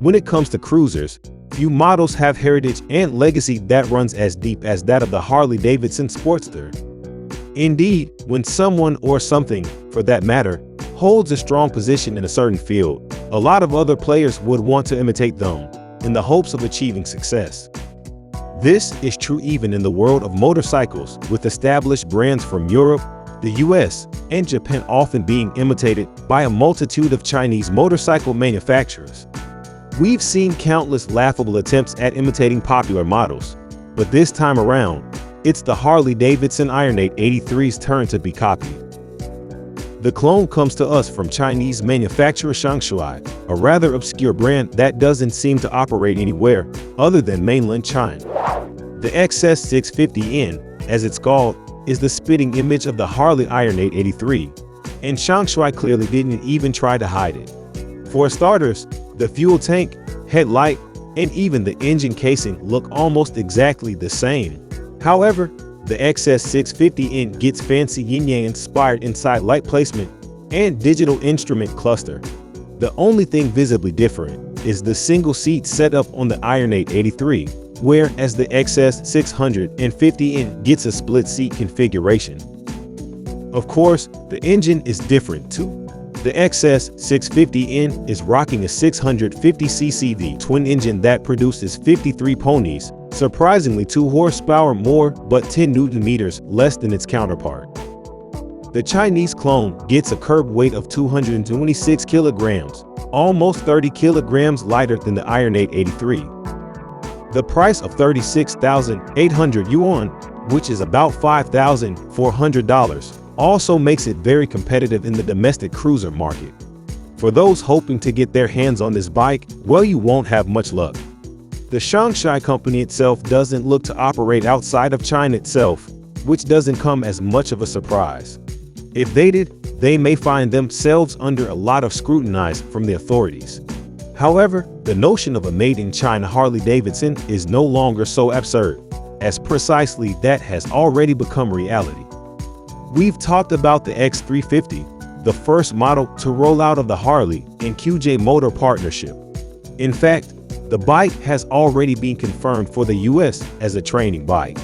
When it comes to cruisers, few models have heritage and legacy that runs as deep as that of the Harley-Davidson Sportster. Indeed, when someone or something, for that matter, holds a strong position in a certain field, a lot of other players would want to imitate them in the hopes of achieving success. This is true even in the world of motorcycles, with established brands from Europe, the US, and Japan often being imitated by a multitude of Chinese motorcycle manufacturers. We've seen countless laughable attempts at imitating popular models, but this time around, it's the Harley-Davidson Iron 883's turn to be copied. The clone comes to us from Chinese manufacturer Xiang Shuai, a rather obscure brand that doesn't seem to operate anywhere other than mainland China. The XS650N, as it's called, is the spitting image of the Harley Iron 883, and Xiang Shuai clearly didn't even try to hide it. For starters, the fuel tank, headlight, and even the engine casing look almost exactly the same. However, the XS650N gets fancy yin-yang inspired inside light placement and digital instrument cluster. The only thing visibly different is the single seat setup on the Iron 883, whereas the XS650N gets a split seat configuration. Of course, the engine is different too. The XS650N is rocking a 650cc V-twin engine that produces 53 ponies, surprisingly 2 horsepower more but 10 Nm less than its counterpart. The Chinese clone gets a curb weight of 226 kilograms, almost 30 kilograms lighter than the Iron 883. The price of 36,800 yuan, which is about $5,400, also makes it very competitive in the domestic cruiser market. For those hoping to get their hands on this bike, well, you won't have much luck. The Xiang Shuai company itself doesn't look to operate outside of China itself, which doesn't come as much of a surprise. If they did, they may find themselves under a lot of scrutiny from the authorities. However, the notion of a made-in-China Harley-Davidson is no longer so absurd, as precisely that has already become reality. We've talked about the X350, the first model to roll out of the Harley and QJ Motor partnership. In fact, the bike has already been confirmed for the US as a training bike.